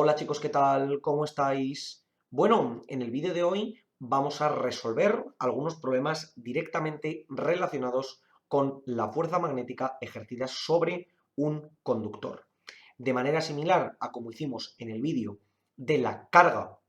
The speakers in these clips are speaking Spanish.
Hola chicos, ¿qué tal? ¿Cómo estáis? Bueno, en el vídeo de hoy vamos a resolver algunos problemas directamente relacionados con la fuerza magnética ejercida sobre un conductor. De manera similar a como hicimos en el vídeo de la carga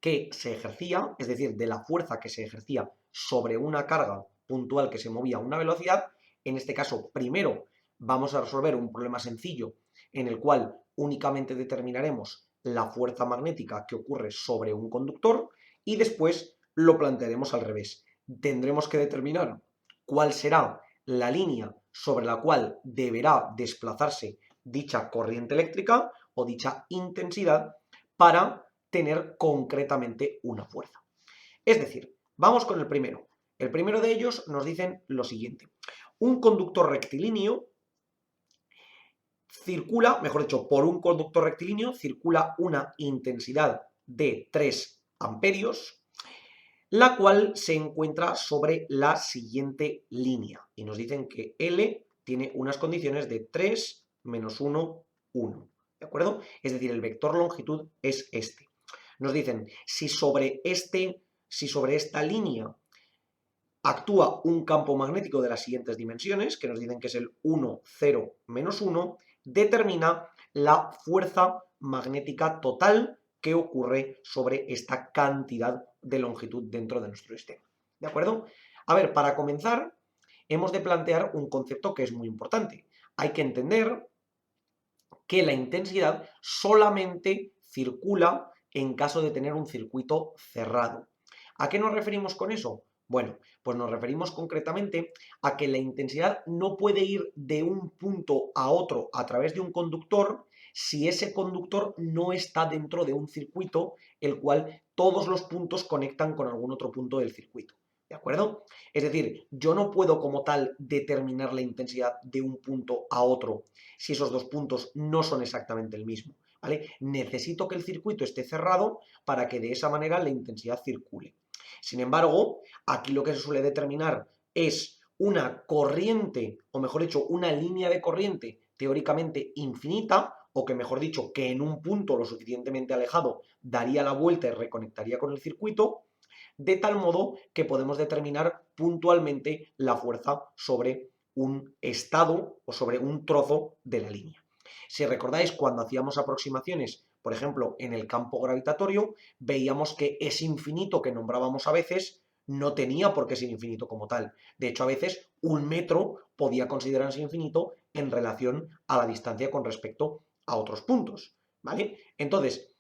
que se ejercía, es decir, de la fuerza que se ejercía sobre una carga puntual que se movía a una velocidad, en este caso primero vamos a resolver un problema sencillo en el cual únicamente determinaremos la fuerza magnética que ocurre sobre un conductor y después lo plantearemos al revés. Tendremos que determinar cuál será la línea sobre la cual deberá desplazarse dicha corriente eléctrica o dicha intensidad para tener concretamente una fuerza. Es decir, vamos con el primero. El primero de ellos nos dicen lo siguiente. Un conductor rectilíneo circula, mejor dicho, por un conductor rectilíneo circula una intensidad de 3 amperios, la cual se encuentra sobre la siguiente línea. Y nos dicen que L tiene unas condiciones de 3, menos 1, 1. ¿De acuerdo? Es decir, el vector longitud es este. Nos dicen, si sobre esta línea actúa un campo magnético de las siguientes dimensiones, que nos dicen que es el 1, 0, menos 1, determina la fuerza magnética total que ocurre sobre esta cantidad de longitud dentro de nuestro sistema. ¿De acuerdo? A ver, para comenzar, hemos de plantear un concepto que es muy importante. Hay que entender que la intensidad solamente circula en caso de tener un circuito cerrado. ¿A qué nos referimos con eso? Bueno, pues nos referimos concretamente a que la intensidad no puede ir de un punto a otro a través de un conductor si ese conductor no está dentro de un circuito el cual todos los puntos conectan con algún otro punto del circuito. ¿De acuerdo? Es decir, yo no puedo como tal determinar la intensidad de un punto a otro si esos dos puntos no son exactamente el mismo. ¿Vale? Necesito que el circuito esté cerrado para que de esa manera la intensidad circule. Sin embargo, aquí lo que se suele determinar es una corriente, o mejor dicho, una línea de corriente teóricamente infinita, o que mejor dicho, que en un punto lo suficientemente alejado daría la vuelta y reconectaría con el circuito, de tal modo que podemos determinar puntualmente la fuerza sobre un estado o sobre un trozo de la línea. Si recordáis, cuando hacíamos aproximaciones, por ejemplo, en el campo gravitatorio, veíamos que ese infinito que nombrábamos a veces no tenía por qué ser infinito como tal. De hecho, a veces un metro podía considerarse infinito en relación a la distancia con respecto a otros puntos. ¿Vale? Entonces,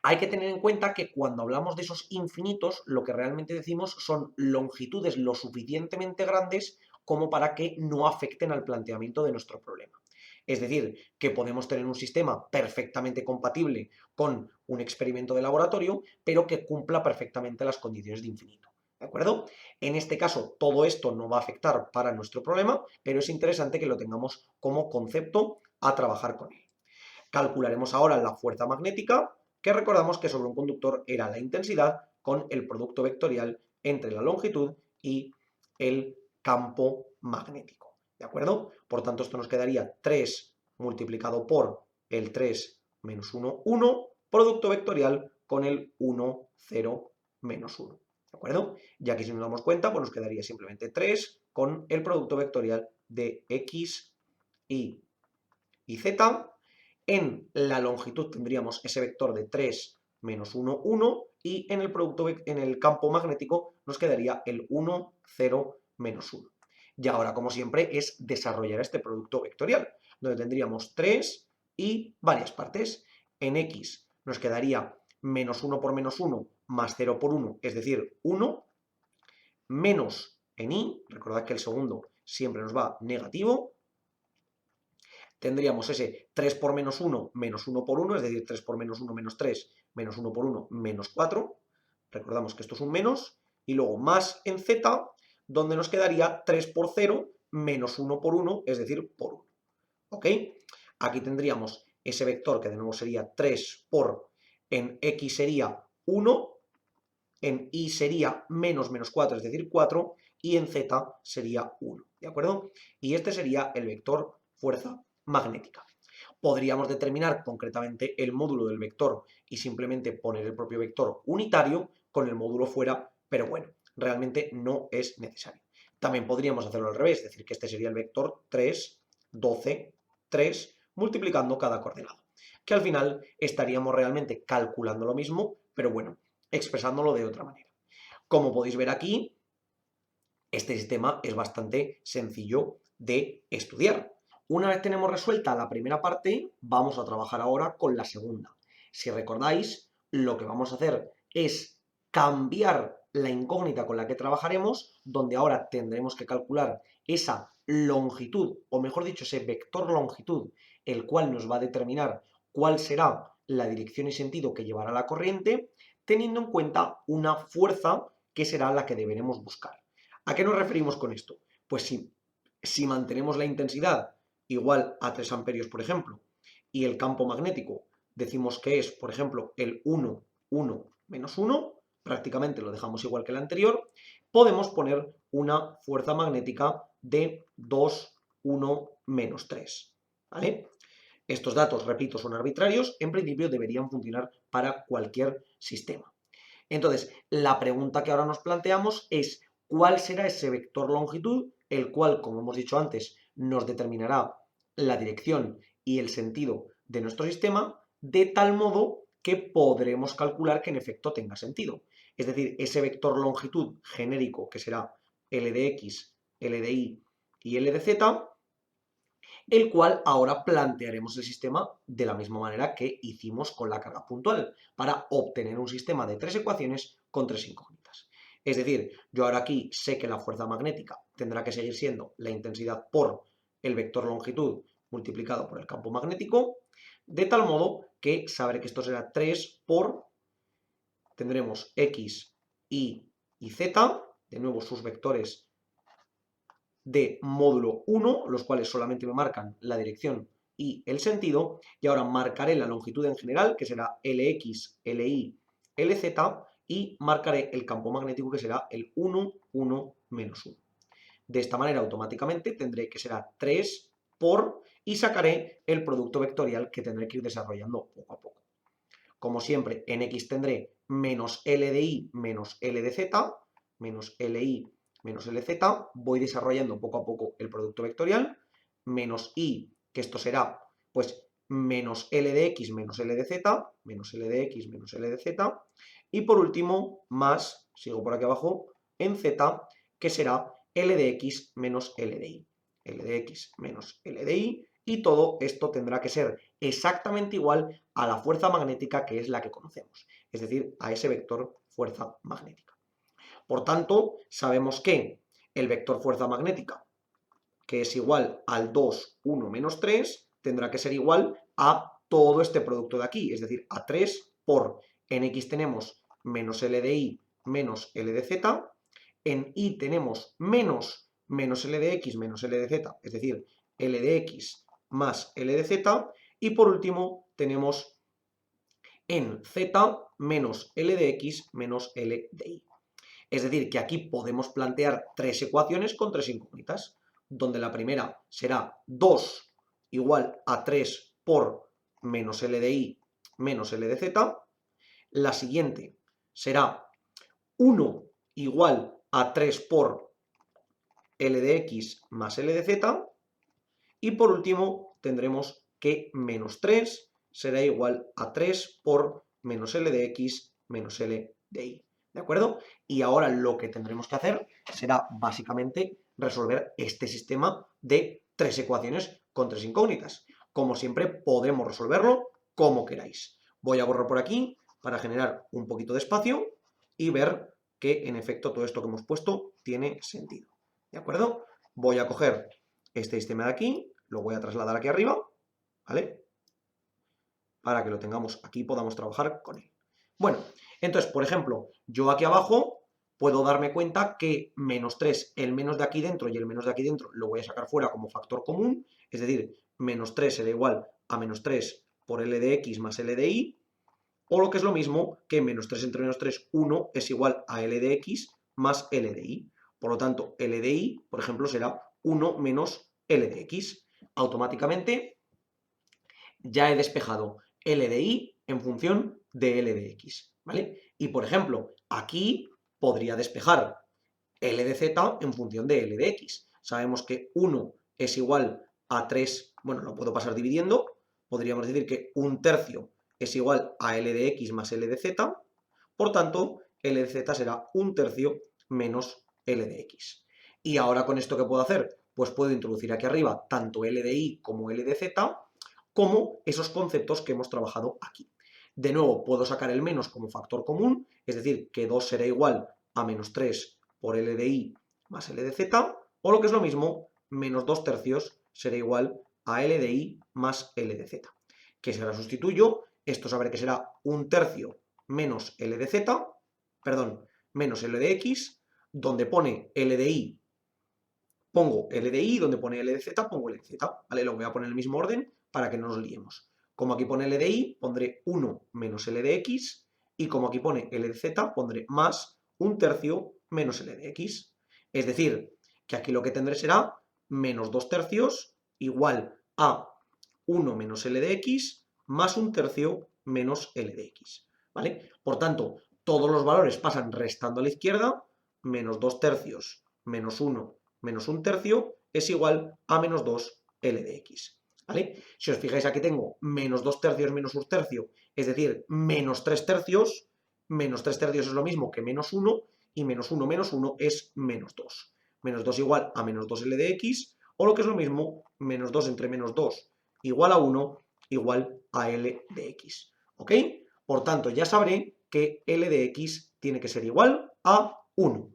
hay que tener en cuenta que cuando hablamos de esos infinitos, lo que realmente decimos son longitudes lo suficientemente grandes como para que no afecten al planteamiento de nuestro problema. Es decir, que podemos tener un sistema perfectamente compatible con un experimento de laboratorio, pero que cumpla perfectamente las condiciones de infinito. ¿De acuerdo? En este caso, todo esto no va a afectar para nuestro problema, pero es interesante que lo tengamos como concepto a trabajar con él. Calcularemos ahora la fuerza magnética, que recordamos que sobre un conductor era la intensidad con el producto vectorial entre la longitud y el campo magnético. ¿De acuerdo? Por tanto, esto nos quedaría 3 multiplicado por el 3 menos 1, 1, producto vectorial con el 1, 0, menos 1. ¿De acuerdo? Y aquí si nos damos cuenta, pues nos quedaría simplemente 3 con el producto vectorial de x, y z. En la longitud tendríamos ese vector de 3 menos 1, 1 y en el campo magnético nos quedaría el 1, 0, menos 1. Y ahora, como siempre, es desarrollar este producto vectorial, donde tendríamos 3 y varias partes. En x nos quedaría menos 1 por menos 1 más 0 por 1, es decir, 1, menos en y, recordad que el segundo siempre nos va negativo, tendríamos ese 3 por menos 1, menos 1 por 1, es decir, 3 por menos 1, menos 3, menos 1 por 1, menos 4. Recordamos que esto es un menos. Y luego más en z, donde nos quedaría 3 por 0, menos 1 por 1, es decir, por 1. ¿Ok? Aquí tendríamos ese vector que de nuevo sería 3 por, en x sería 1, en y sería menos 4, es decir, 4, y en z sería 1. ¿De acuerdo? Y este sería el vector fuerza magnética. Podríamos determinar concretamente el módulo del vector y simplemente poner el propio vector unitario con el módulo fuera, pero bueno, realmente no es necesario. También podríamos hacerlo al revés, es decir, que este sería el vector 3, 12, 3, multiplicando cada coordenada, que al final estaríamos realmente calculando lo mismo, pero bueno, expresándolo de otra manera. Como podéis ver aquí, este sistema es bastante sencillo de estudiar. Una vez tenemos resuelta la primera parte, vamos a trabajar ahora con la segunda. Si recordáis, lo que vamos a hacer es cambiar la incógnita con la que trabajaremos, donde ahora tendremos que calcular esa longitud, o mejor dicho, ese vector longitud, el cual nos va a determinar cuál será la dirección y sentido que llevará la corriente, teniendo en cuenta una fuerza que será la que deberemos buscar. ¿A qué nos referimos con esto? Pues si mantenemos la intensidad igual a 3 amperios, por ejemplo, y el campo magnético decimos que es, por ejemplo, el 1, 1, menos 1, prácticamente lo dejamos igual que el anterior, podemos poner una fuerza magnética de 2, 1, menos 3, ¿vale? Estos datos, repito, son arbitrarios, en principio deberían funcionar para cualquier sistema. Entonces, la pregunta que ahora nos planteamos es ¿cuál será ese vector longitud, el cual, como hemos dicho antes, nos determinará la dirección y el sentido de nuestro sistema, de tal modo que podremos calcular que en efecto tenga sentido? Es decir, ese vector longitud genérico que será L de X, L de Y y L de Z, el cual ahora plantearemos el sistema de la misma manera que hicimos con la carga puntual, para obtener un sistema de 3 ecuaciones con 3 incógnitas. Es decir, yo ahora aquí sé que la fuerza magnética tendrá que seguir siendo la intensidad por el vector longitud multiplicado por el campo magnético, de tal modo que sabré que esto será 3 por, tendremos X, Y y Z, de nuevo sus vectores de módulo 1, los cuales solamente me marcan la dirección y el sentido, y ahora marcaré la longitud en general, que será Lx, Ly, Lz, y marcaré el campo magnético, que será el 1, 1, menos 1. De esta manera, automáticamente, tendré que será 3 por, y sacaré el producto vectorial que tendré que ir desarrollando poco a poco. Como siempre, en X tendré menos L de Y menos L de Z, menos Li menos Lz, voy desarrollando poco a poco el producto vectorial, menos I, que esto será, pues, menos L de X menos L de Z, menos L de X menos L de Z, y por último, más, sigo por aquí abajo, en Z, que será L de X menos L de Y. L de X menos L de Y, y todo esto tendrá que ser exactamente igual a la fuerza magnética, que es la que conocemos, es decir, a ese vector fuerza magnética. Por tanto, sabemos que el vector fuerza magnética, que es igual al 2, 1, menos 3, tendrá que ser igual a todo este producto de aquí, es decir, a 3 por, en X tenemos menos L de Y menos L de Z, en Y tenemos menos L de X menos L de Z, es decir, L de X más L de Z, y por último tenemos en Z menos L de X menos L de Y. Es decir, que aquí podemos plantear 3 ecuaciones con 3 incógnitas, donde la primera será 2 igual a 3 por menos L de Y menos L de Z, la siguiente será 1 igual a 3 por L de X más L de Z, y por último tendremos que menos 3 será igual a 3 por menos L de X menos L de Y. ¿De acuerdo? Y ahora lo que tendremos que hacer será básicamente resolver este sistema de 3 ecuaciones con 3 incógnitas. Como siempre, podemos resolverlo como queráis. Voy a borrar por aquí para generar un poquito de espacio y ver que en efecto todo esto que hemos puesto tiene sentido. ¿De acuerdo? Voy a coger este sistema de aquí, lo voy a trasladar aquí arriba, ¿vale? Para que lo tengamos aquí y podamos trabajar con él. Bueno, entonces, por ejemplo, yo aquí abajo puedo darme cuenta que menos 3, el menos de aquí dentro y el menos de aquí dentro lo voy a sacar fuera como factor común, es decir, menos 3 será igual a menos 3 por L de X más L de Y, o lo que es lo mismo que menos 3 entre menos 3, 1 es igual a L de X más L de Y. Por lo tanto, L de Y, por ejemplo, será 1 menos L de X. Automáticamente, ya he despejado L de Y en función de L de X, ¿vale? Y, por ejemplo, aquí podría despejar L de Z en función de L de X. Sabemos que 1 es igual a 3, bueno, lo puedo pasar dividiendo, podríamos decir que 1/3 es igual a L de X más L de Z, por tanto, L de Z será 1/3 menos L de X. Y ahora con esto, ¿qué puedo hacer? Pues puedo introducir aquí arriba tanto L de Y como L de Z, como esos conceptos que hemos trabajado aquí. De nuevo, puedo sacar el menos como factor común, es decir, que 2 será igual a menos 3 por L de Y más L de Z, o lo que es lo mismo, menos 2/3 será igual a L de Y más L de Z. Que si ahora sustituyo, esto sabré que será 1/3 menos L de Z, perdón, menos L de X, donde pone L de Y, pongo L de Y, donde pone L de Z, pongo L de Z, ¿vale? Lo voy a poner en el mismo orden para que no nos liemos. Como aquí pone L de Y, pondré 1 menos L de X, y como aquí pone L de Z, pondré más 1/3 menos L de X. Es decir, que aquí lo que tendré será menos 2/3 igual a 1 menos L de X más 1/3 menos L de X, ¿vale? Por tanto, todos los valores pasan restando a la izquierda, menos 2/3 menos 1 menos 1/3 es igual a menos 2 L de X, ¿vale? Si os fijáis, aquí tengo menos 2/3 menos 1/3, es decir, menos 3/3, menos 3/3 es lo mismo que menos 1, y menos 1 menos 1 es menos 2. Menos 2 igual a menos 2 L de X, o lo que es lo mismo, menos 2 entre menos 2 igual a 1 igual a L de X, ¿ok? Por tanto, ya sabré que L de X tiene que ser igual a 1.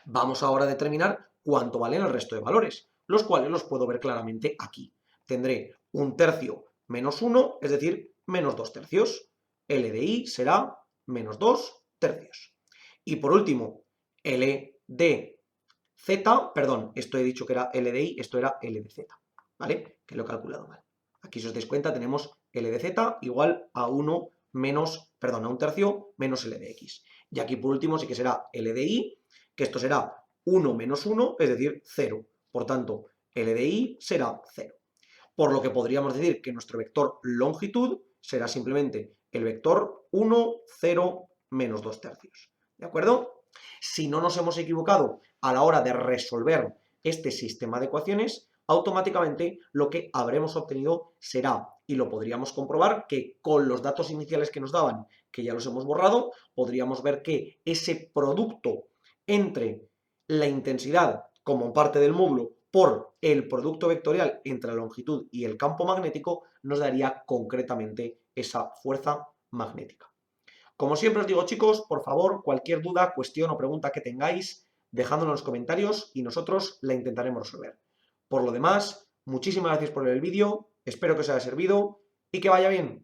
Vamos ahora a determinar cuánto valen el resto de valores, los cuales los puedo ver claramente aquí. Tendré 1/3 menos 1, es decir, menos 2/3. L de Y será menos 2/3. Y por último, L de Z, perdón, esto he dicho que era L de Y, esto era L de Z, ¿vale? Que lo he calculado mal. Aquí, si os dais cuenta, tenemos L de Z igual a 1 menos, perdón, a 1/3 menos L de X. Y aquí, por último, sí que será L de Y, que esto será 1 menos 1, es decir, 0. Por tanto, L de Y será 0. Por lo que podríamos decir que nuestro vector longitud será simplemente el vector 1, 0, menos 2/3. ¿De acuerdo? Si no nos hemos equivocado a la hora de resolver este sistema de ecuaciones, automáticamente lo que habremos obtenido será, y lo podríamos comprobar, que con los datos iniciales que nos daban, que ya los hemos borrado, podríamos ver que ese producto entre la intensidad como parte del módulo por el producto vectorial entre la longitud y el campo magnético nos daría concretamente esa fuerza magnética. Como siempre os digo, chicos, por favor, cualquier duda, cuestión o pregunta que tengáis, dejadlo en los comentarios y nosotros la intentaremos resolver. Por lo demás, muchísimas gracias por ver el vídeo, espero que os haya servido y que vaya bien.